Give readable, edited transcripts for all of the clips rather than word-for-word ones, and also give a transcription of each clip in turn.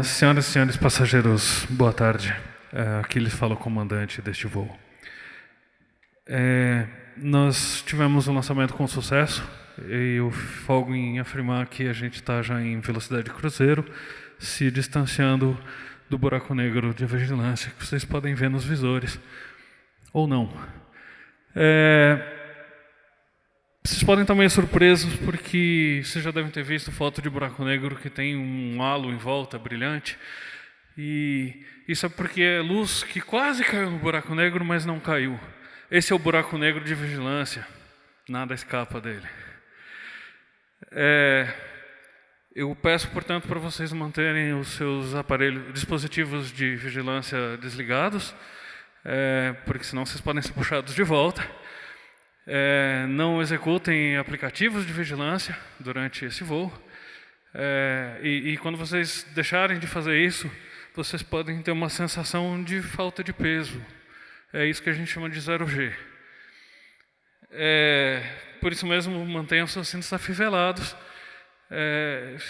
Senhoras e senhores passageiros, boa tarde. Aqui lhes fala o comandante deste voo. Nós tivemos um lançamento com sucesso e eu folgo em afirmar que a gente está já em velocidade de cruzeiro, se distanciando do buraco negro de vigilância que vocês podem ver nos visores, ou não. Vocês podem estar meio surpresos porque vocês já devem ter visto foto de buraco negro que tem um halo em volta brilhante. E isso é porque é luz que quase caiu no buraco negro, mas não caiu. Esse é o buraco negro de vigilância. Nada escapa dele. Eu peço, portanto, para vocês manterem os seus aparelhos, dispositivos de vigilância desligados, porque senão vocês podem ser puxados de volta. Não executem aplicativos de vigilância durante esse voo. E quando vocês deixarem de fazer isso, vocês podem ter uma sensação de falta de peso. É isso que a gente chama de 0G. Por isso mesmo, mantenham seus cintos afivelados.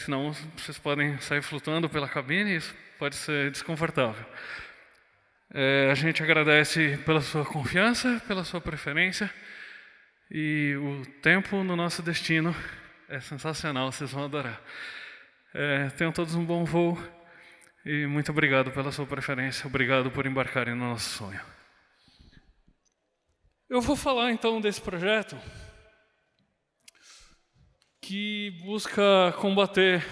Senão vocês podem sair flutuando pela cabine e isso pode ser desconfortável. A gente agradece pela sua confiança, pela sua preferência. E o tempo no nosso destino é sensacional, vocês vão adorar. Tenham todos um bom voo e muito obrigado pela sua preferência, obrigado por embarcarem no nosso sonho. Eu vou falar então desse projeto que busca combater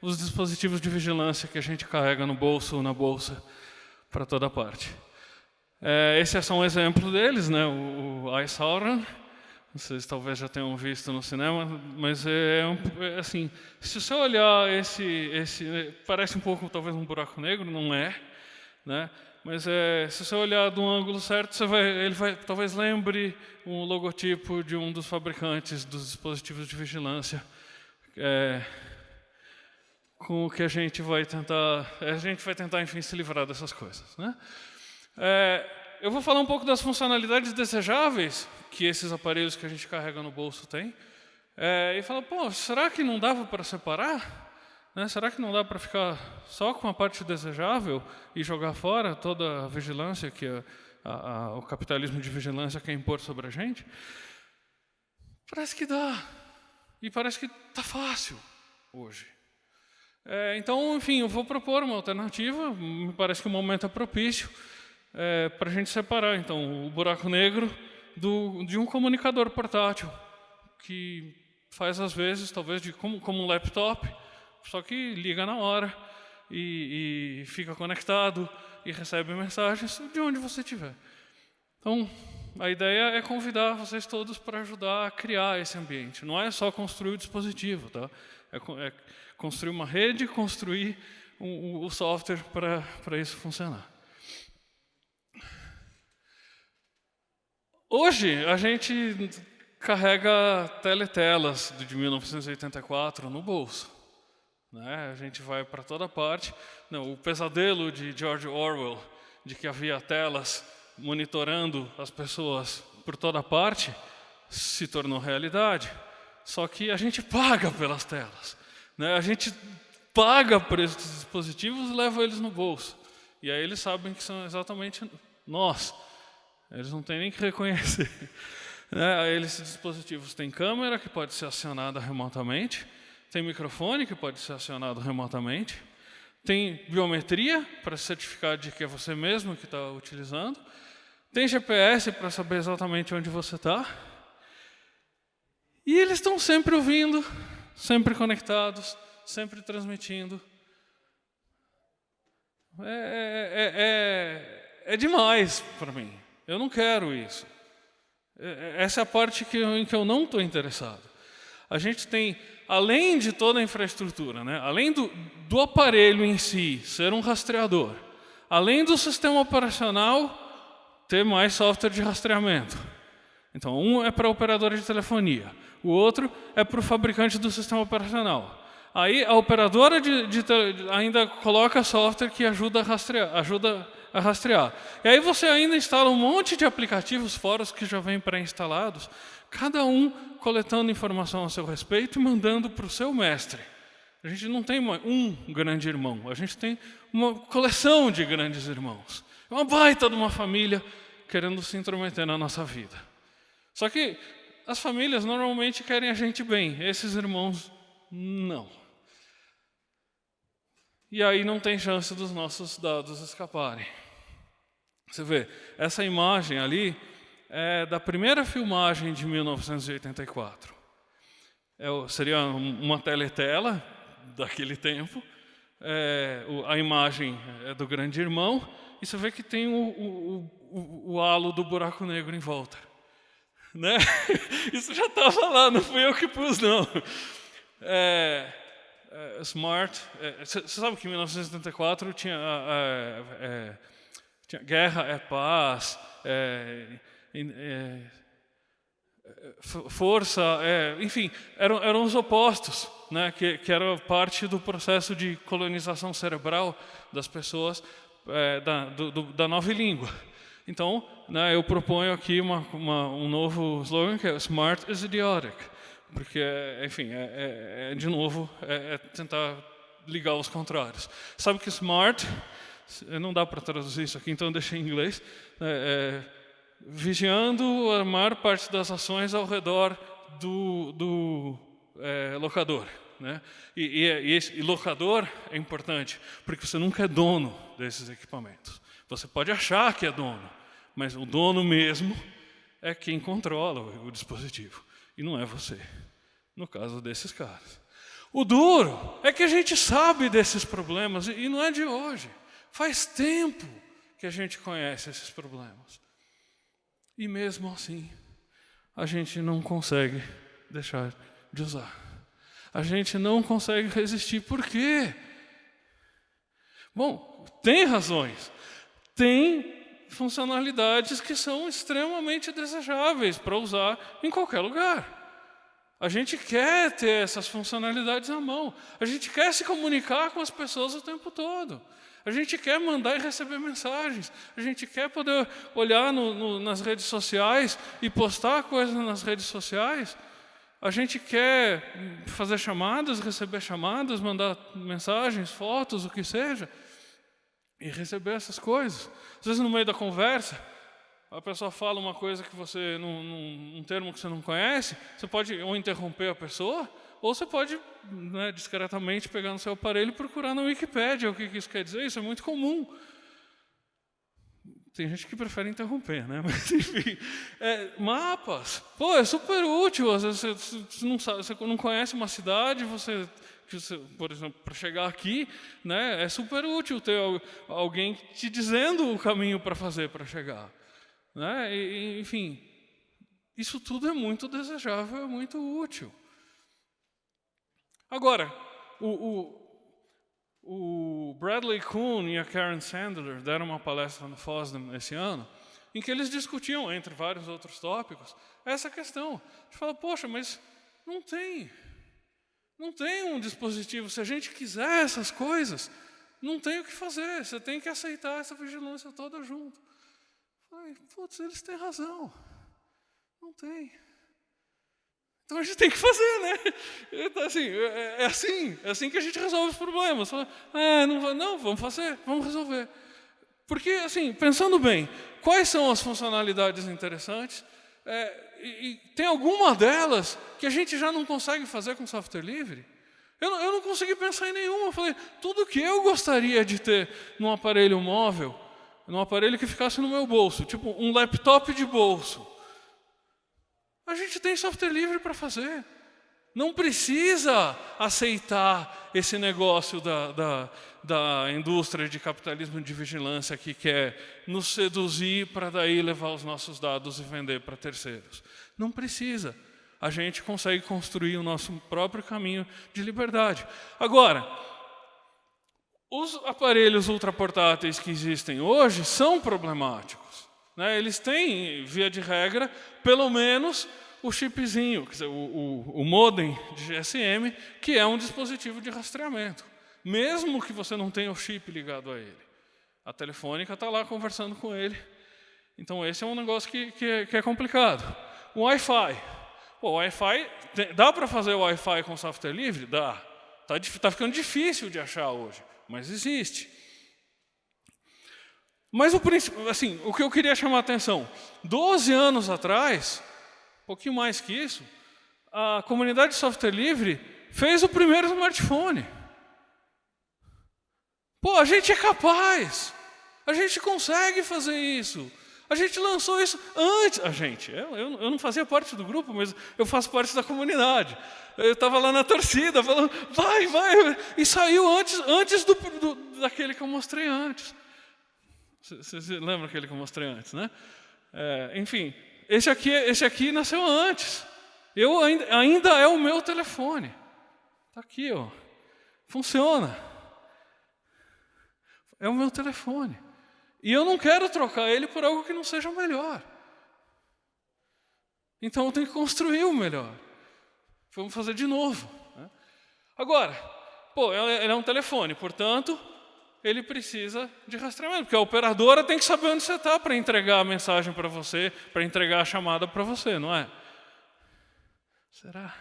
os dispositivos de vigilância que a gente carrega no bolso ou na bolsa para toda parte. Esse é só um exemplo deles, né? O iSauron. Vocês talvez já tenham visto no cinema, mas assim, se você olhar esse parece um pouco talvez um buraco negro, não é, né? Mas se você olhar de um ângulo certo, ele vai talvez lembre um logotipo de um dos fabricantes dos dispositivos de vigilância, com o que a gente vai tentar, enfim, se livrar dessas coisas, né? Eu vou falar um pouco das funcionalidades desejáveis que esses aparelhos que a gente carrega no bolso têm. E falar, será que não dava para separar? Né? Será que não dá para ficar só com a parte desejável e jogar fora toda a vigilância que o capitalismo de vigilância quer impor sobre a gente? Parece que dá. E parece que está fácil hoje. Então, enfim, eu vou propor uma alternativa. Me parece que o momento é propício. Para a gente separar, então, o buraco negro de um comunicador portátil, que faz, às vezes, talvez, como um laptop, só que liga na hora e fica conectado e recebe mensagens de onde você estiver. Então, a ideia é convidar vocês todos para ajudar a criar esse ambiente. Não é só construir o dispositivo, tá? É construir uma rede, construir o software para isso funcionar. Hoje, a gente carrega teletelas de 1984 no bolso. Né? A gente vai para toda parte. Não, o pesadelo de George Orwell, de que havia telas monitorando as pessoas por toda parte, se tornou realidade. Só que a gente paga pelas telas. Né? A gente paga por esses dispositivos e leva eles no bolso. E aí eles sabem que são exatamente nós. Eles não têm nem que reconhecer. Esses dispositivos têm câmera, que pode ser acionada remotamente, tem microfone, que pode ser acionado remotamente, tem biometria, para certificar de que é você mesmo que está utilizando, tem GPS para saber exatamente onde você está, e eles estão sempre ouvindo, sempre conectados, sempre transmitindo. É demais para mim. Eu não quero isso. Essa é a parte em que eu não estou interessado. A gente tem, além de toda a infraestrutura, né, além do aparelho em si ser um rastreador, além do sistema operacional ter mais software de rastreamento. Então, um é para a operadora de telefonia, o outro é para o fabricante do sistema operacional. Aí a operadora ainda coloca software que ajuda a rastrear. E aí você ainda instala um monte de aplicativos fora os que já vêm pré-instalados, cada um coletando informação a seu respeito e mandando para o seu mestre. A gente não tem um grande irmão, a gente tem uma coleção de grandes irmãos. É uma baita de uma família querendo se intrometer na nossa vida. Só que as famílias normalmente querem a gente bem, esses irmãos não. E aí não tem chance dos nossos dados escaparem. Você vê, essa imagem ali é da primeira filmagem de 1984. Seria uma teletela daquele tempo. A imagem é do grande irmão, e você vê que tem o halo do buraco negro em volta. Né? Isso já estava lá, não fui eu que pus, não. Smart. Você sabe que em 1974 tinha guerra é paz, força, enfim, eram os opostos, né, que era parte do processo de colonização cerebral das pessoas da nova língua. Então, né, eu proponho aqui um novo slogan que é Smart is Idiotic, porque, enfim, de novo, tentar ligar os contrários. Sabe que Smart, não dá para traduzir isso aqui, então eu deixei em inglês, vigiando a maior parte das ações ao redor do locador. Né? E locador é importante, porque você nunca é dono desses equipamentos. Você pode achar que é dono, mas o dono mesmo é quem controla o dispositivo, e não é você, no caso desses caras. O duro é que a gente sabe desses problemas, e não é de hoje. Faz tempo que a gente conhece esses problemas. E mesmo assim, a gente não consegue deixar de usar. A gente não consegue resistir. Por quê? Bom, tem razões. Tem funcionalidades que são extremamente desejáveis para usar em qualquer lugar. A gente quer ter essas funcionalidades à mão. A gente quer se comunicar com as pessoas o tempo todo. A gente quer mandar e receber mensagens. A gente quer poder olhar nas redes sociais e postar coisas nas redes sociais. A gente quer fazer chamadas, receber chamadas, mandar mensagens, fotos, o que seja. E receber essas coisas. Às vezes, no meio da conversa, a pessoa fala uma coisa que você, um termo que você não conhece, você pode ou interromper a pessoa, ou você pode, né, discretamente pegar no seu aparelho e procurar na Wikipédia o que isso quer dizer. Isso é muito comum. Tem gente que prefere interromper, né? Mas, enfim, mapas. Pô, é super útil. Às vezes você não conhece uma cidade, por exemplo, para chegar aqui, né, é super útil ter alguém te dizendo o caminho para fazer para chegar. Né? Enfim, isso tudo é muito desejável, é muito útil. Agora, o Bradley Kuhn e a Karen Sandler deram uma palestra no FOSDEM esse ano, em que eles discutiam, entre vários outros tópicos, essa questão. A gente fala, poxa, mas não tem um dispositivo. Se a gente quiser essas coisas, não tem o que fazer. Você tem que aceitar essa vigilância toda junto. Falei, putz, eles têm razão. Não tem. Então a gente tem que fazer, né? Então, é assim que a gente resolve os problemas. Não, vamos fazer, vamos resolver. Porque, assim, pensando bem, quais são as funcionalidades interessantes? E tem alguma delas que a gente já não consegue fazer com software livre? Eu não consegui pensar em nenhuma. Eu falei, tudo que eu gostaria de ter num aparelho móvel, num aparelho que ficasse no meu bolso, tipo um laptop de bolso, a gente tem software livre para fazer. Não precisa aceitar esse negócio da indústria de capitalismo de vigilância que quer nos seduzir para daí levar os nossos dados e vender para terceiros. Não precisa. A gente consegue construir o nosso próprio caminho de liberdade. Agora, os aparelhos ultraportáteis que existem hoje são problemáticos. Né? Eles têm, via de regra, pelo menos o chipzinho, quer dizer, o modem de GSM, que é um dispositivo de rastreamento. Mesmo que você não tenha o chip ligado a ele. A telefônica está lá conversando com ele. Então, esse é um negócio que é complicado. O Wi-Fi. O Wi-Fi, dá para fazer o Wi-Fi com software livre? Dá. Tá ficando difícil de achar hoje, mas existe. Mas o que eu queria chamar a atenção, 12 anos atrás, um pouquinho mais que isso, a comunidade de software livre fez o primeiro smartphone. Pô, a gente é capaz, a gente consegue fazer isso. A gente lançou isso antes. Eu não fazia parte do grupo, mas eu faço parte da comunidade. Eu estava lá na torcida, falando, vai, e saiu antes daquele que eu mostrei antes. Vocês lembram aquele que eu mostrei antes, né? Enfim, esse aqui nasceu antes. Ainda é o meu telefone. Está aqui, ó. Funciona. É o meu telefone. E eu não quero trocar ele por algo que não seja melhor. Então eu tenho que construir o melhor. Vamos fazer de novo, né? Agora, ele é um telefone, portanto, ele precisa de rastreamento, porque a operadora tem que saber onde você está para entregar a mensagem para você, para entregar a chamada para você, não é? Será?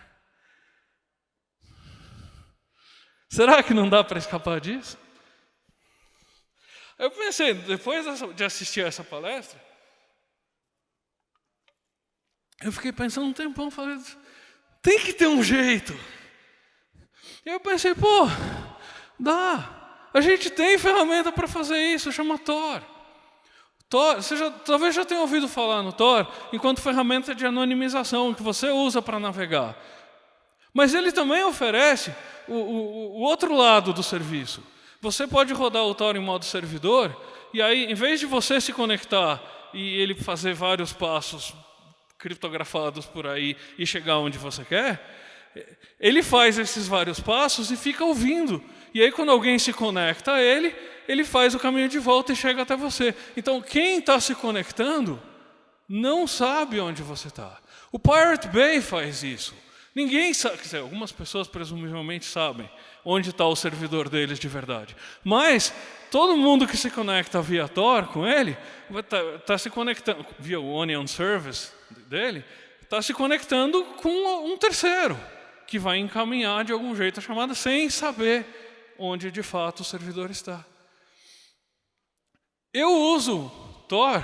Será que não dá para escapar disso? Eu pensei, depois de assistir a essa palestra, eu fiquei pensando um tempão, falei, tem que ter um jeito. E eu pensei, dá. A gente tem ferramenta para fazer isso, chama Tor. Você talvez já tenha ouvido falar no Tor, enquanto ferramenta de anonimização que você usa para navegar. Mas ele também oferece o outro lado do serviço. Você pode rodar o Tor em modo servidor, e aí, em vez de você se conectar e ele fazer vários passos criptografados por aí e chegar onde você quer, ele faz esses vários passos e fica ouvindo. E aí, quando alguém se conecta a ele faz o caminho de volta e chega até você. Então, quem está se conectando não sabe onde você está. O Pirate Bay faz isso. Ninguém sabe, quer dizer, algumas pessoas presumivelmente sabem onde está o servidor deles de verdade. Mas todo mundo que se conecta via Tor com ele, está se conectando, via o Onion Service dele, está se conectando com um terceiro, que vai encaminhar de algum jeito a chamada sem saber onde de fato o servidor está. Eu uso Tor,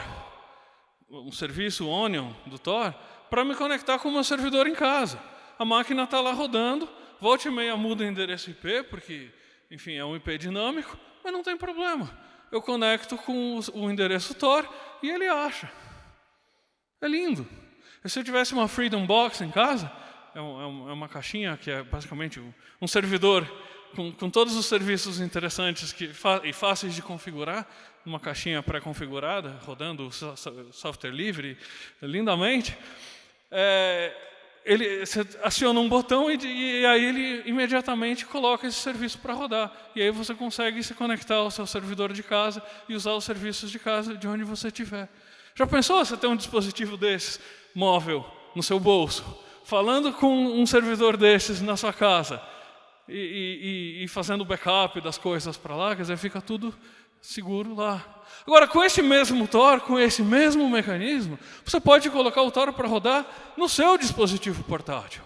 um serviço Onion do Tor, para me conectar com o meu servidor em casa. A máquina está lá rodando, volta e meia muda o endereço IP, porque, enfim, é um IP dinâmico, mas não tem problema. Eu conecto com o endereço Tor e ele acha. É lindo. E se eu tivesse uma Freedom Box em casa, é uma caixinha que é basicamente um servidor com todos os serviços interessantes e fáceis de configurar, uma caixinha pré-configurada, rodando software livre lindamente. Você aciona um botão e aí ele imediatamente coloca esse serviço para rodar. E aí você consegue se conectar ao seu servidor de casa e usar os serviços de casa de onde você estiver. Já pensou você ter um dispositivo desses, móvel, no seu bolso, falando com um servidor desses na sua casa e fazendo backup das coisas para lá? Quer dizer, fica tudo seguro lá. Agora, com esse mesmo Tor, com esse mesmo mecanismo, você pode colocar o Tor para rodar no seu dispositivo portátil.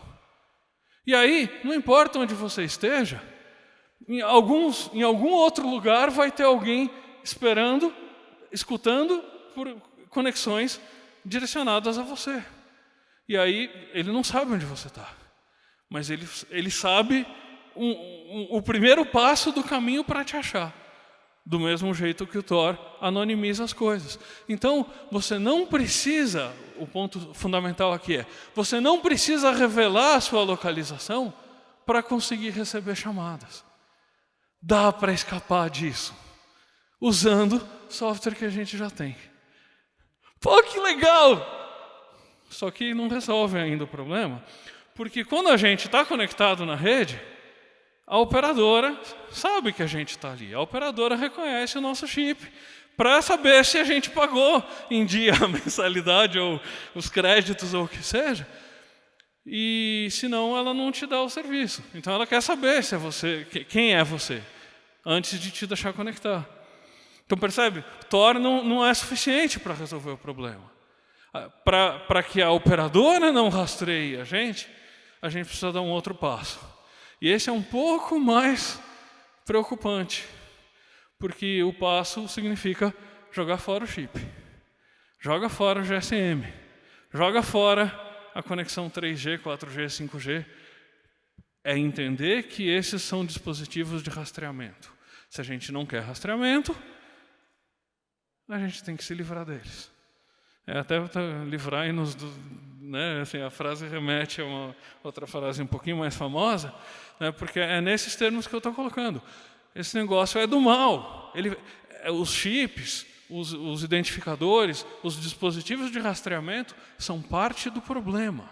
E aí, não importa onde você esteja, em algum outro lugar vai ter alguém esperando, escutando por conexões direcionadas a você. E aí, ele não sabe onde você está, mas ele sabe o primeiro passo do caminho para te achar. Do mesmo jeito que o Tor anonimiza as coisas. Então, você não precisa, o ponto fundamental aqui você não precisa revelar a sua localização para conseguir receber chamadas. Dá para escapar disso, usando software que a gente já tem. Pô, que legal! Só que não resolve ainda o problema, porque quando a gente está conectado na rede, a operadora sabe que a gente está ali. A operadora reconhece o nosso chip para saber se a gente pagou em dia a mensalidade ou os créditos ou o que seja. E senão ela não te dá o serviço. Então ela quer saber se é você, quem é você, antes de te deixar conectar. Então percebe? Tor não é suficiente para resolver o problema. Para que a operadora não rastreie a gente precisa dar um outro passo. E esse é um pouco mais preocupante, porque o passo significa jogar fora o chip, joga fora o GSM, joga fora a conexão 3G, 4G, 5G. É entender que esses são dispositivos de rastreamento. Se a gente não quer rastreamento, a gente tem que se livrar deles. Até livrar e nos... Né, assim, a frase remete a uma outra frase um pouquinho mais famosa, né, porque é nesses termos que eu estou colocando. Esse negócio é do mal. Os chips, os identificadores, os dispositivos de rastreamento são parte do problema.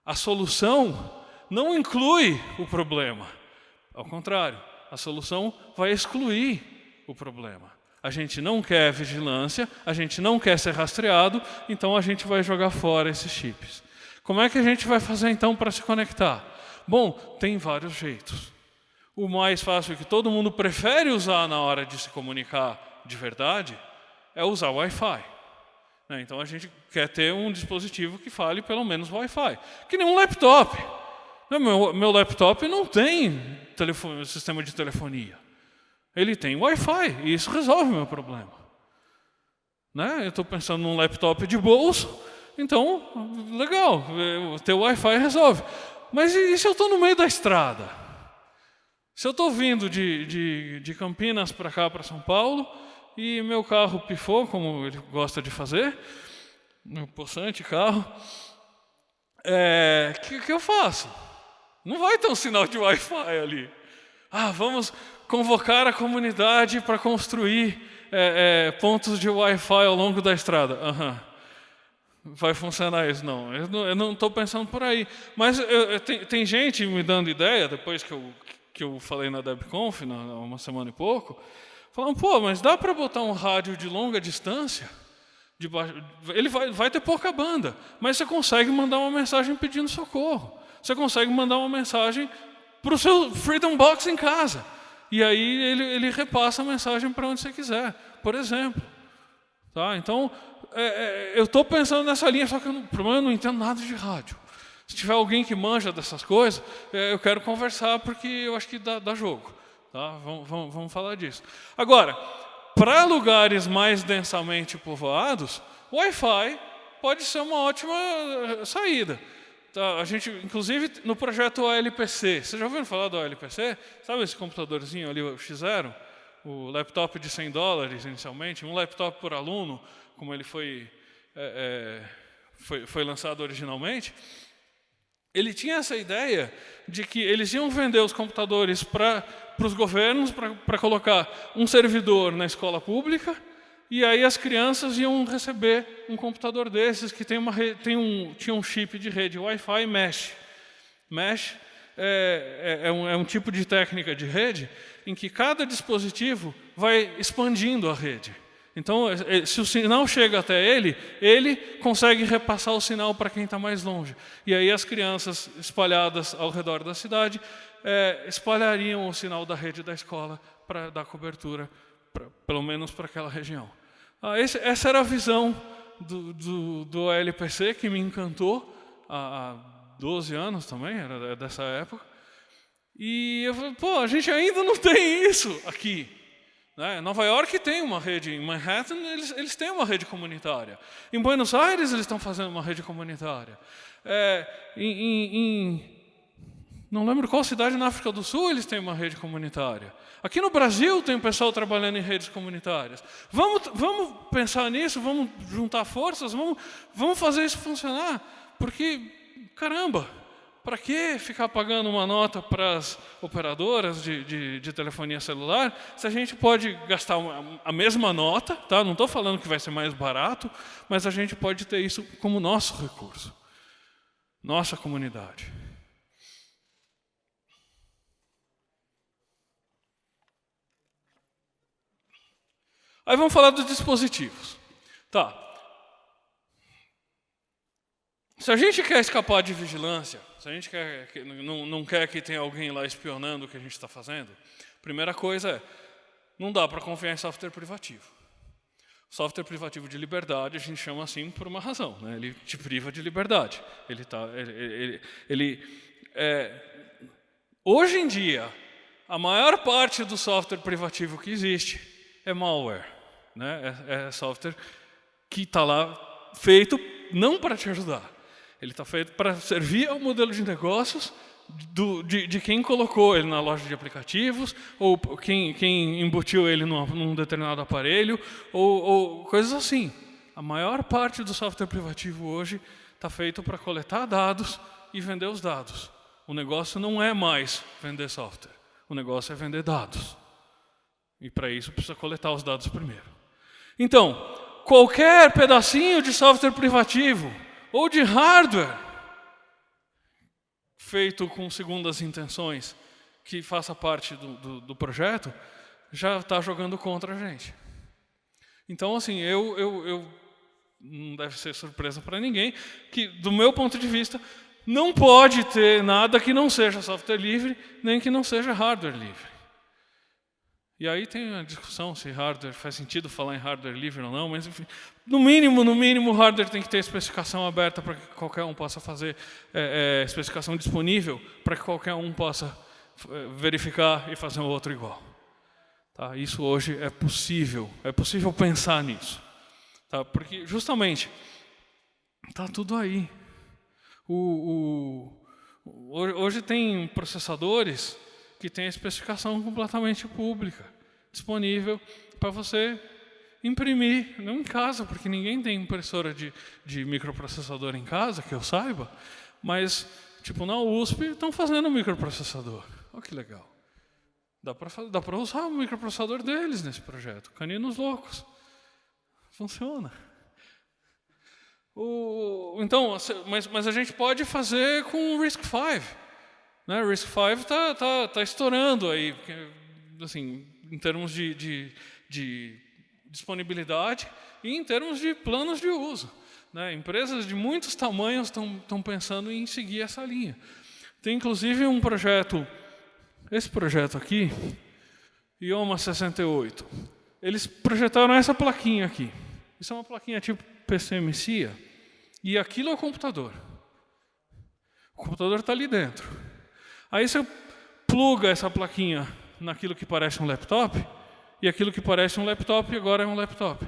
A solução não inclui o problema. Ao contrário, a solução vai excluir o problema. A gente não quer vigilância, a gente não quer ser rastreado, então a gente vai jogar fora esses chips. Como é que a gente vai fazer então para se conectar? Bom, tem vários jeitos. O mais fácil, que todo mundo prefere usar na hora de se comunicar de verdade, é usar o Wi-Fi. Então a gente quer ter um dispositivo que fale pelo menos Wi-Fi. Que nem um laptop. Meu laptop não tem sistema de telefonia. Ele tem Wi-Fi e isso resolve o meu problema. Eu estou pensando num laptop de bolso, então, legal, ter Wi-Fi resolve. Mas e se eu estou no meio da estrada? Se eu estou vindo de Campinas para cá, para São Paulo, e meu carro pifou, como ele gosta de fazer, meu possante carro, que eu faço? Não vai ter um sinal de Wi-Fi ali. Vamos convocar a comunidade para construir pontos de Wi-Fi ao longo da estrada. Vai funcionar isso? Não, eu não estou pensando por aí. Mas tem gente me dando ideia, depois que eu falei na DebConf, há uma semana e pouco, falando, mas dá para botar um rádio de longa distância? Ele vai ter pouca banda, mas você consegue mandar uma mensagem pedindo socorro. Você consegue mandar uma mensagem para o seu Freedom Box em casa. E aí ele repassa a mensagem para onde você quiser, por exemplo. Então, eu estou pensando nessa linha, só que eu não entendo nada de rádio. Se tiver alguém que manja dessas coisas, eu quero conversar, porque eu acho que dá jogo. Vamos falar disso. Agora, para lugares mais densamente povoados, o Wi-Fi pode ser uma ótima saída. A gente, inclusive, no projeto OLPC, vocês já ouviram falar do OLPC? Sabe esse computadorzinho ali, o X0? O laptop de $100 inicialmente, um laptop por aluno, como ele foi lançado originalmente. Ele tinha essa ideia de que eles iam vender os computadores para os governos, para colocar um servidor na escola pública, e aí as crianças iam receber um computador desses que tinha um chip de rede Wi-Fi Mesh. Mesh é um tipo de técnica de rede em que cada dispositivo vai expandindo a rede. Então, se o sinal chega até ele consegue repassar o sinal para quem está mais longe. E aí as crianças espalhadas ao redor da cidade espalhariam o sinal da rede da escola para dar cobertura, pelo menos para aquela região. Essa era a visão do OLPC, que me encantou há 12 anos também, era dessa época. E eu falei, a gente ainda não tem isso aqui. Nova York tem uma rede, em Manhattan eles têm uma rede comunitária. Em Buenos Aires eles estão fazendo uma rede comunitária. Não lembro qual cidade na África do Sul eles têm uma rede comunitária. Aqui no Brasil tem um pessoal trabalhando em redes comunitárias. Vamos pensar nisso, vamos juntar forças, vamos fazer isso funcionar. Porque, caramba, para que ficar pagando uma nota para as operadoras de telefonia celular, se a gente pode gastar a mesma nota, não estou falando que vai ser mais barato, mas a gente pode ter isso como nosso recurso, nossa comunidade. Aí vamos falar dos dispositivos. Se a gente quer escapar de vigilância, se a gente não quer que tenha alguém lá espionando o que a gente está fazendo, a primeira coisa não dá para confiar em software privativo. Software privativo de liberdade a gente chama assim por uma razão, ele te priva de liberdade. Hoje em dia, a maior parte do software privativo que existe é malware, né? É software que está lá feito não para te ajudar. Ele está feito para servir ao modelo de negócios de quem colocou ele na loja de aplicativos, ou quem embutiu ele num determinado aparelho, ou coisas assim. A maior parte do software privativo hoje está feito para coletar dados e vender os dados. O negócio não é mais vender software. O negócio é vender dados. E para isso precisa coletar os dados primeiro. Então, qualquer pedacinho de software privativo ou de hardware feito com segundas intenções que faça parte do projeto já está jogando contra a gente. Então, assim, não deve ser surpresa para ninguém que, do meu ponto de vista, não pode ter nada que não seja software livre, nem que não seja hardware livre. E aí tem a discussão se hardware faz sentido falar em hardware livre ou não, mas enfim, no mínimo, o hardware tem que ter especificação aberta para que qualquer um possa fazer, especificação disponível para que qualquer um possa verificar e fazer um outro igual. Tá? Isso hoje é possível pensar nisso. Tá? Porque justamente está tudo aí. Hoje tem processadores que têm a especificação completamente pública, disponível para você imprimir, não em casa, porque ninguém tem impressora de microprocessador em casa, que eu saiba, mas, tipo, na USP estão fazendo um microprocessador. Olha que legal. Dá para usar o microprocessador deles nesse projeto. Caninos loucos. Funciona. Então, mas a gente pode fazer com o RISC-V. Né? O RISC-V está estourando aí, assim, em termos de disponibilidade e em termos de planos de uso. Né? Empresas de muitos tamanhos estão pensando em seguir essa linha. Tem inclusive um projeto, esse projeto aqui, IOMA 68. Eles projetaram essa plaquinha aqui. Isso é uma plaquinha tipo PCMCIA, e aquilo é o computador. O computador está ali dentro. Aí você pluga essa plaquinha naquilo que parece um laptop, e aquilo que parece um laptop agora é um laptop.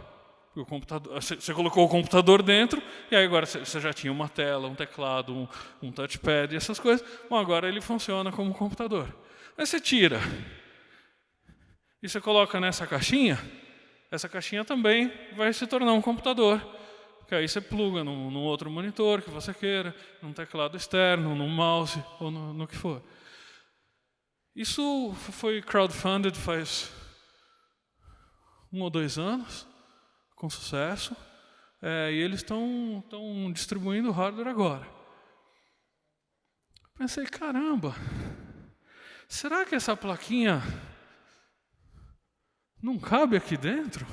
O computador, você colocou o computador dentro, e aí agora você já tinha uma tela, um teclado, um touchpad e essas coisas. Bom, agora ele funciona como um computador. Aí você tira e você coloca nessa caixinha, essa caixinha também vai se tornar um computador. Que aí você pluga num outro monitor que você queira, num teclado externo, num mouse ou no que for. Isso foi crowdfunded faz 1 ou 2 anos, com sucesso, e eles estão distribuindo hardware agora. Pensei, caramba, será que essa plaquinha não cabe aqui dentro?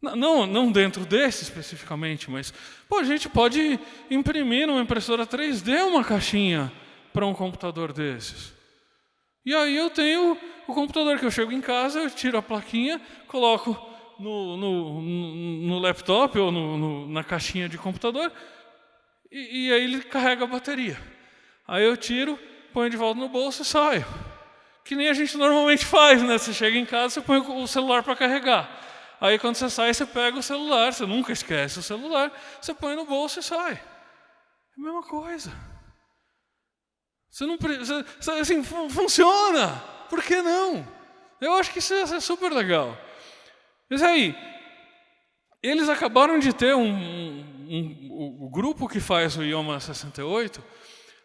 Não dentro desse especificamente, mas a gente pode imprimir numa impressora 3D uma caixinha para um computador desses. E aí eu tenho o computador que eu chego em casa, eu tiro a plaquinha, coloco no laptop ou na caixinha de computador e aí ele carrega a bateria. Aí eu tiro, ponho de volta no bolso e saio. Que nem a gente normalmente faz, né? Você chega em casa, você põe o celular para carregar. Aí quando você sai, você pega o celular, você nunca esquece o celular, você põe no bolso e sai. É a mesma coisa. Você não precisa, assim, funciona. Por que não? Eu acho que isso é super legal. Mas aí, eles acabaram de ter o grupo que faz o IOMA 68,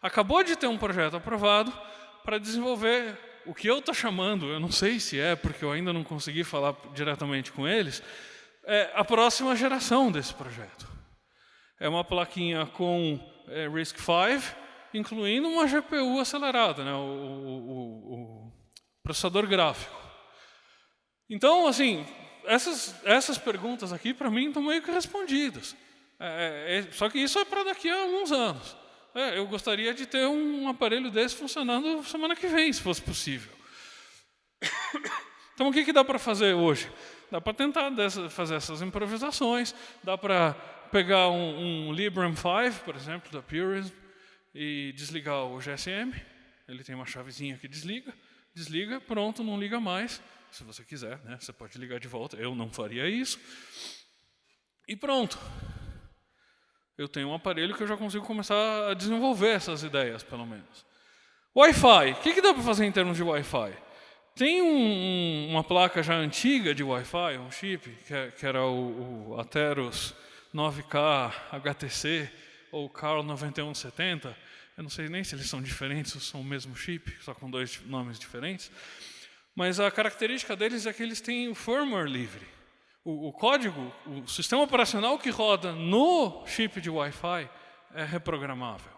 acabou de ter um projeto aprovado para desenvolver o que eu estou chamando, eu não sei se é, porque eu ainda não consegui falar diretamente com eles, é a próxima geração desse projeto. É uma plaquinha com RISC-V, incluindo uma GPU acelerada, né, o processador gráfico. Então, assim, essas perguntas aqui, para mim, estão meio que respondidas. Só que isso é para daqui a alguns anos. Eu gostaria de ter um aparelho desse funcionando semana que vem, se fosse possível. Então, o que dá para fazer hoje? Dá para tentar fazer essas improvisações, dá para pegar um Librem 5, por exemplo, da Purism, e desligar o GSM. Ele tem uma chavezinha que desliga, pronto, não liga mais. Se você quiser, né, você pode ligar de volta. Eu não faria isso. E pronto. Eu tenho um aparelho que eu já consigo começar a desenvolver essas ideias, pelo menos. Wi-Fi. O que dá para fazer em termos de Wi-Fi? Tem uma placa já antiga de Wi-Fi, um chip, que era o Atheros 9K HTC, ou Carl 9170. Eu não sei nem se eles são diferentes ou são o mesmo chip, só com 2 nomes diferentes. Mas a característica deles é que eles têm o firmware livre. O código, o sistema operacional que roda no chip de Wi-Fi é reprogramável.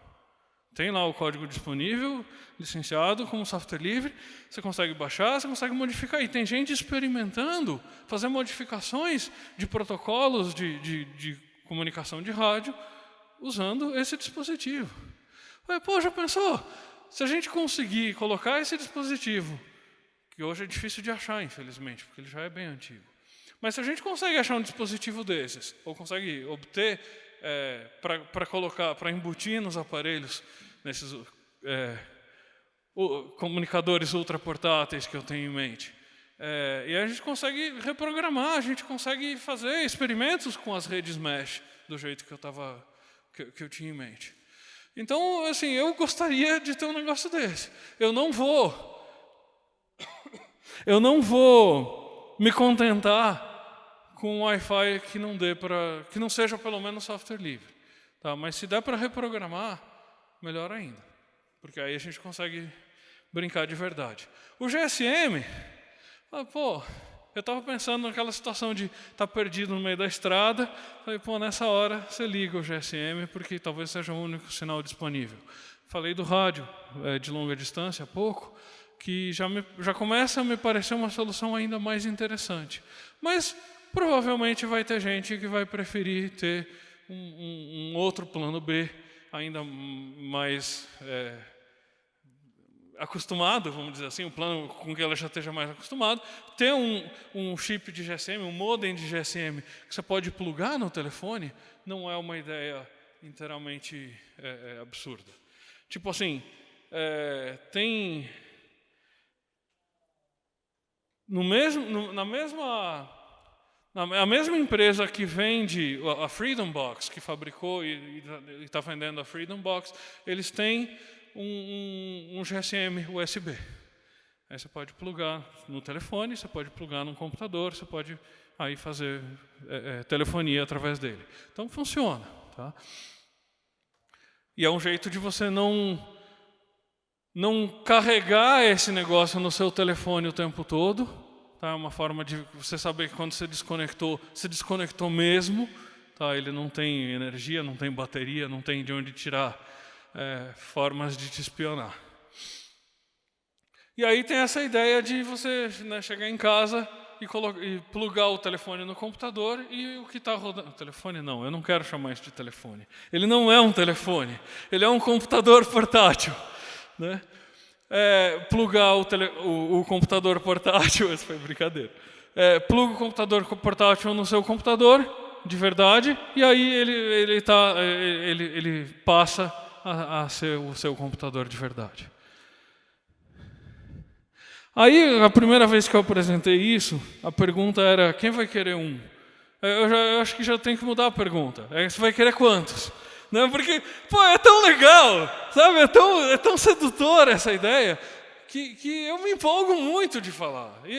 Tem lá o código disponível, licenciado como software livre, você consegue baixar, você consegue modificar. E tem gente experimentando fazer modificações de protocolos de comunicação de rádio usando esse dispositivo. Pô, já pensou? Se a gente conseguir colocar esse dispositivo, que hoje é difícil de achar, infelizmente, porque ele já é bem antigo. Mas se a gente consegue achar um dispositivo desses, ou consegue obter para embutir nos aparelhos, nesses comunicadores ultraportáteis que eu tenho em mente, e a gente consegue reprogramar, a gente consegue fazer experimentos com as redes mesh do jeito que eu tinha em mente. Então, assim, eu gostaria de ter um negócio desse. Eu não vou me contentar com um Wi-Fi que não seja pelo menos software livre, tá? Mas se der para reprogramar, melhor ainda, porque aí a gente consegue brincar de verdade. O GSM, eu estava pensando naquela situação de estar perdido no meio da estrada, falei, nessa hora você liga o GSM, porque talvez seja o único sinal disponível. Falei do rádio de longa distância há pouco, que já começa a me parecer uma solução ainda mais interessante. Mas provavelmente vai ter gente que vai preferir ter um outro plano B, ainda mais acostumado, vamos dizer assim, um plano com que ela já esteja mais acostumado, ter um chip de GSM, um modem de GSM que você pode plugar no telefone, não é uma ideia inteiramente absurda. Tipo assim, tem a mesma empresa que vende a Freedom Box, que fabricou e está vendendo a Freedom Box, eles têm um GSM USB. Aí você pode plugar no telefone, você pode plugar no computador, você pode aí fazer telefonia através dele. Então funciona, tá? E é um jeito de você não carregar esse negócio no seu telefone o tempo todo. Tá? É uma forma de você saber que quando você desconectou mesmo. Tá? Ele não tem energia, não tem bateria, não tem de onde tirar formas de te espionar. E aí tem essa ideia de você chegar em casa e plugar o telefone no computador e o que está rodando... Telefone não, eu não quero chamar isso de telefone. Ele não é um telefone, ele é um computador portátil. Né? Plugar o computador portátil... Essa foi brincadeira. Pluga o computador portátil no seu computador, de verdade, e aí ele passa a ser o seu computador de verdade. Aí, a primeira vez que eu apresentei isso, a pergunta era, quem vai querer um? Eu acho que já tem que mudar a pergunta. Você vai querer quantos? Não, porque, é tão legal, sabe? É tão sedutora essa ideia, que eu me empolgo muito de falar. E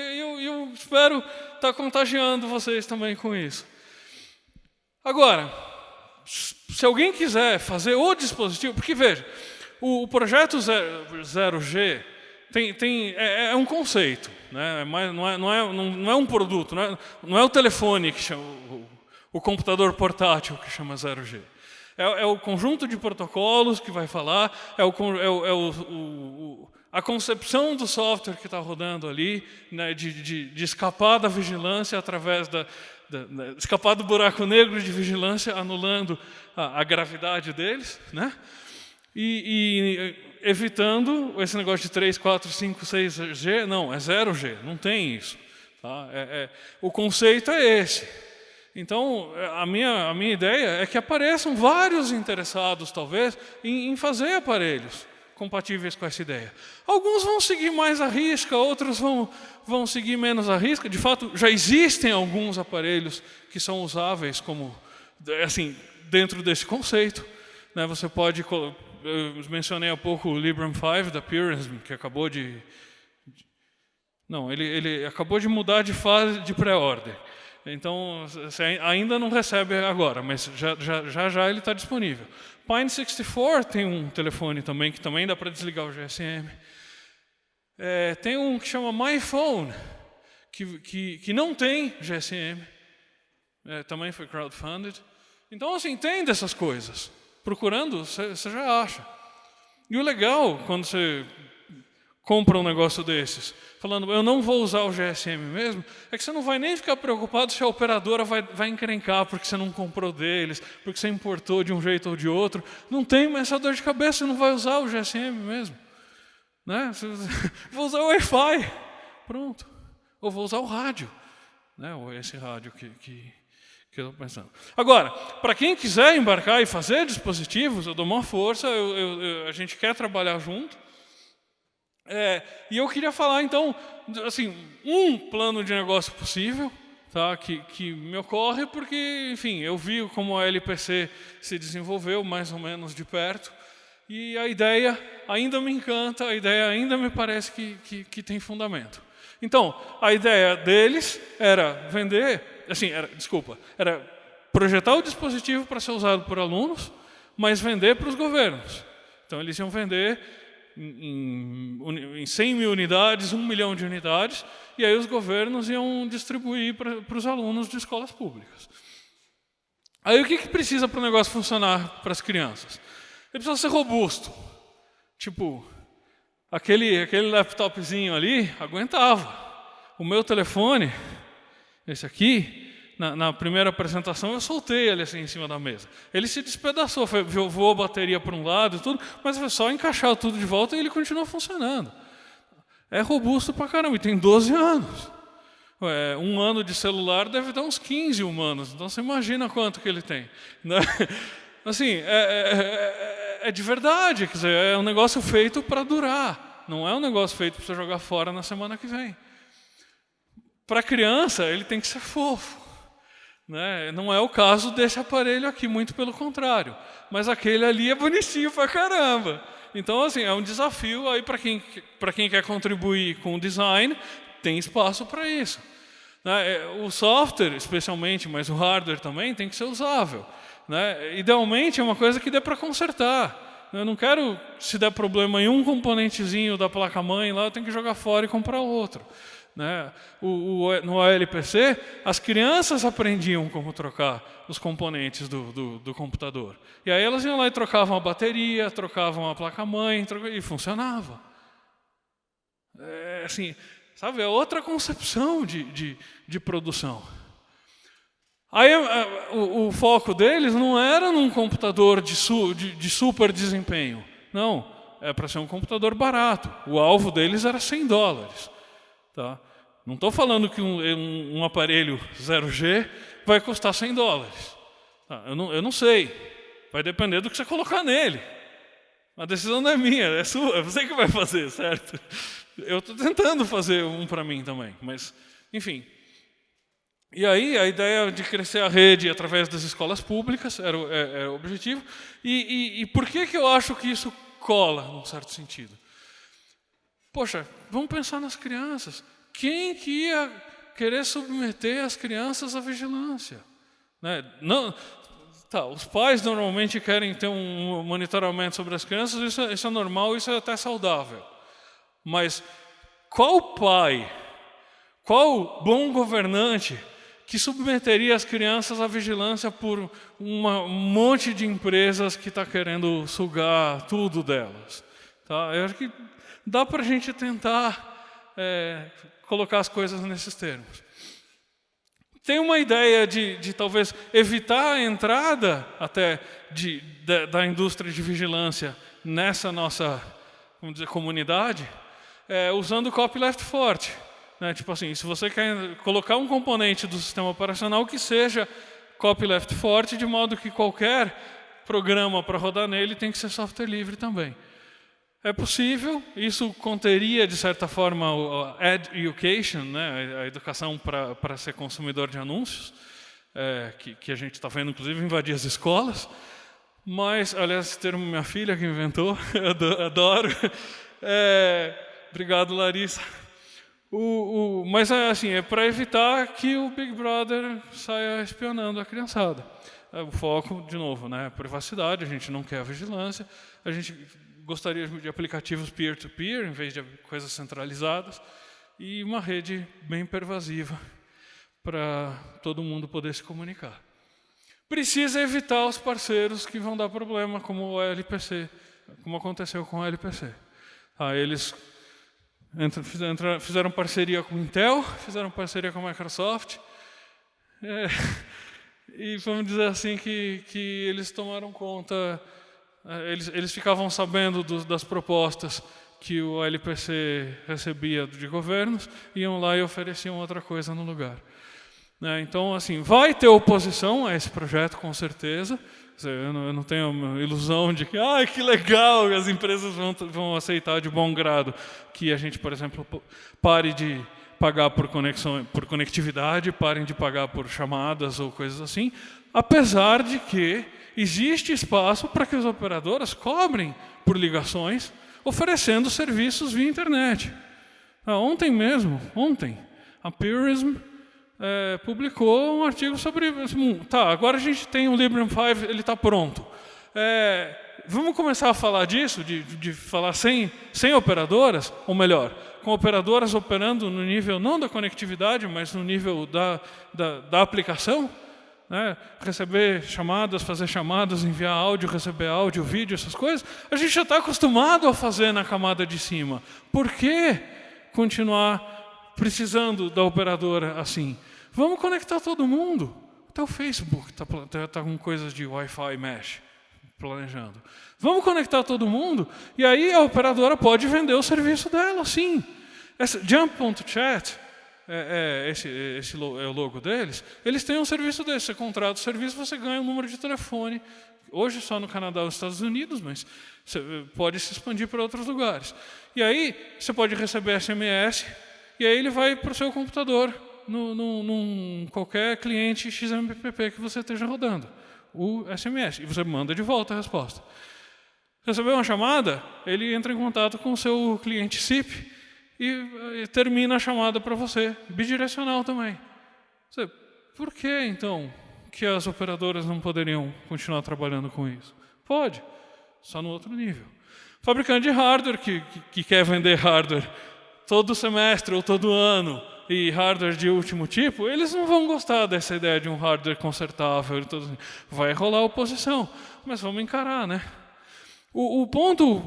eu espero estar contagiando vocês também com isso. Agora, se alguém quiser fazer o dispositivo... Porque, veja, o projeto 0G... é um conceito, né? Não é um produto, não é o telefone que chama, o computador portátil que chama 0G. É o conjunto de protocolos que vai falar, a concepção do software que está rodando ali, né, de escapar da vigilância através escapar do buraco negro de vigilância, anulando a gravidade deles, né? E evitando esse negócio de 3, 4, 5, 6G, não, é 0G, não tem isso. Tá? O conceito é esse. Então, a minha ideia é que apareçam vários interessados, talvez, em fazer aparelhos compatíveis com essa ideia. Alguns vão seguir mais à risca, outros vão seguir menos à risca. De fato, já existem alguns aparelhos que são usáveis como, assim, dentro desse conceito. Né? Você pode... Eu mencionei há pouco o Librem 5 da Purism, que acabou de... Não, ele acabou de mudar de fase de pré-order. Então, você ainda não recebe agora, mas já ele está disponível. Pine 64 tem um telefone também, que também dá para desligar o GSM. Tem um que chama MyPhone, que não tem GSM. Também foi crowdfunded. Então, assim, tem dessas coisas. Procurando, você já acha. E o legal, quando você compra um negócio desses, falando, eu não vou usar o GSM mesmo, é que você não vai nem ficar preocupado se a operadora vai encrencar porque você não comprou deles, porque você importou de um jeito ou de outro. Não tem mais essa dor de cabeça, você não vai usar o GSM mesmo. Né? Vou usar o Wi-Fi. Pronto. Ou vou usar o rádio. Né? Ou esse rádio que eu estou pensando. Agora, para quem quiser embarcar e fazer dispositivos, eu dou uma força, a gente quer trabalhar junto. E eu queria falar, então, assim, um plano de negócio possível, tá, que me ocorre, porque, enfim, eu vi como a LPC se desenvolveu mais ou menos de perto, e a ideia ainda me encanta, a ideia ainda me parece que tem fundamento. Então, a ideia deles era vender, assim, era projetar o dispositivo para ser usado por alunos, mas vender para os governos. Então, eles iam vender em 100 mil unidades, 1 milhão de unidades, e aí os governos iam distribuir para os alunos de escolas públicas. Aí o que precisa para o negócio funcionar para as crianças? Ele precisa ser robusto. Tipo, aquele laptopzinho ali aguentava. O meu telefone, esse aqui, na primeira apresentação, eu soltei ele assim em cima da mesa. Ele se despedaçou, voou a bateria para um lado e tudo, mas foi só encaixar tudo de volta e ele continuou funcionando. É robusto pra caramba, e tem 12 anos. Um ano de celular deve dar uns 15 humanos, então você imagina quanto que ele tem. Né? Assim, é de verdade, quer dizer, é um negócio feito para durar, não é um negócio feito para você jogar fora na semana que vem. Para criança, ele tem que ser fofo. Né? Não é o caso desse aparelho aqui, muito pelo contrário. Mas aquele ali é bonitinho pra caramba. Então, assim, é um desafio aí para quem quer contribuir com o design, tem espaço para isso. Né? O software, especialmente, mas o hardware também, tem que ser usável. Né? Idealmente, é uma coisa que dê para consertar. Eu não quero, se der problema em um componentezinho da placa-mãe, lá eu tenho que jogar fora e comprar outro. Né? No ALPC, as crianças aprendiam como trocar os componentes do computador. E aí elas iam lá e trocavam a bateria, trocavam a placa-mãe, e funcionava. Assim, sabe, é outra concepção de produção. Aí o foco deles não era num computador de super desempenho. Não, é para ser um computador barato. O alvo deles era $100. Tá? Não estou falando que um aparelho 0G vai custar $100. Tá? Eu não sei. Vai depender do que você colocar nele. A decisão não é minha, é sua. É você que vai fazer, certo? Eu estou tentando fazer um para mim também. Mas, enfim. E aí a ideia de crescer a rede através das escolas públicas era o objetivo. E por que eu acho que isso cola, num certo sentido? Poxa, vamos pensar nas crianças. Quem que ia querer submeter as crianças à vigilância? Né? Não, os pais normalmente querem ter um monitoramento sobre as crianças, isso é normal, isso é até saudável. Mas qual pai, qual bom governante que submeteria as crianças à vigilância por um monte de empresas que está querendo sugar tudo delas? Tá? Eu acho que dá para a gente tentar colocar as coisas nesses termos. Tem uma ideia de talvez evitar a entrada até da indústria de vigilância nessa nossa, vamos dizer, comunidade, usando o copyleft forte. né? Tipo assim, se você quer colocar um componente do sistema operacional que seja copyleft forte, de modo que qualquer programa para rodar nele tem que ser software livre também. É possível, isso conteria, de certa forma, a education, né? A educação para ser consumidor de anúncios, que a gente está vendo, inclusive, invadir as escolas. Mas, aliás, esse termo minha filha que inventou, adoro. Obrigado, Larissa. Mas, assim, é para evitar que o Big Brother saia espionando a criançada. O foco, de novo, né? Privacidade, a gente não quer vigilância, a gente gostaria de aplicativos peer-to-peer, em vez de coisas centralizadas, e uma rede bem pervasiva para todo mundo poder se comunicar. Precisa evitar os parceiros que vão dar problema, como o LPC, como aconteceu com o LPC. Eles fizeram parceria com o Intel, fizeram parceria com a Microsoft, e vamos dizer assim que eles tomaram conta, eles ficavam sabendo das propostas que o LPC recebia de governos, iam lá e ofereciam outra coisa no lugar. Então, assim, vai ter oposição a esse projeto, com certeza. Eu não tenho a ilusão de que, que legal, as empresas vão aceitar de bom grado que a gente, por exemplo, pare de pagar por conectividade, parem de pagar por chamadas ou coisas assim, apesar de que existe espaço para que as operadoras cobrem por ligações, oferecendo serviços via internet. Ontem, a Purism publicou um artigo sobre... agora a gente tem o Librem 5, ele está pronto. Vamos começar a falar disso, de falar sem operadoras, ou melhor, com operadoras operando no nível não da conectividade, mas no nível da aplicação, né? Receber chamadas, fazer chamadas, enviar áudio, receber áudio, vídeo, essas coisas. A gente já está acostumado a fazer na camada de cima. Por que continuar precisando da operadora assim? Vamos conectar todo mundo. Até o Facebook está com coisas de Wi-Fi mesh planejando. Vamos conectar todo mundo e aí a operadora pode vender o serviço dela, sim. Jump.chat, esse é o logo deles, eles têm um serviço desse. Você contrata o serviço, você ganha um número de telefone, hoje só no Canadá e nos Estados Unidos, mas você pode se expandir para outros lugares. E aí você pode receber SMS e aí ele vai para o seu computador, num qualquer cliente XMPP que você esteja rodando, o SMS, e você manda de volta a resposta. Recebeu uma chamada, ele entra em contato com o seu cliente SIP e termina a chamada para você, bidirecional também. Por que, então, que as operadoras não poderiam continuar trabalhando com isso? Pode, só no outro nível. Fabricante de hardware que quer vender hardware todo semestre ou todo ano, e hardware de último tipo, eles não vão gostar dessa ideia de um hardware consertável. Vai rolar oposição, mas vamos encarar, né? O ponto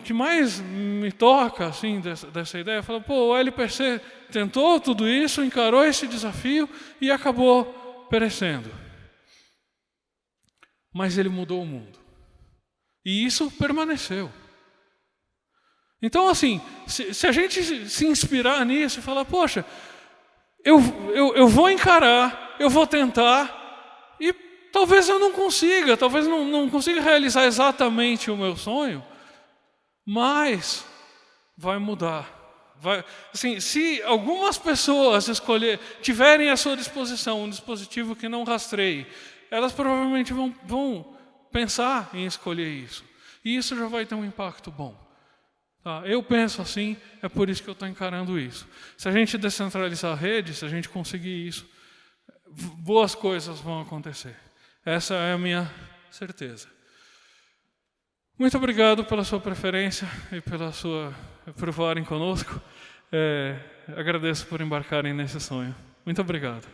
que mais me toca assim, dessa ideia é falar, o LPC tentou tudo isso, encarou esse desafio e acabou perecendo. Mas ele mudou o mundo. E isso permaneceu. Então, assim, se a gente se inspirar nisso e falar, poxa, eu vou encarar, eu vou tentar, e talvez eu não consiga, talvez não consiga realizar exatamente o meu sonho, mas vai mudar. Assim, se algumas pessoas tiverem à sua disposição um dispositivo que não rastreie, elas provavelmente vão pensar em escolher isso. E isso já vai ter um impacto bom. Eu penso assim, é por isso que eu estou encarando isso. Se a gente descentralizar a rede, se a gente conseguir isso, boas coisas vão acontecer. Essa é a minha certeza. Muito obrigado pela sua preferência e por voarem conosco. Agradeço por embarcarem nesse sonho. Muito obrigado.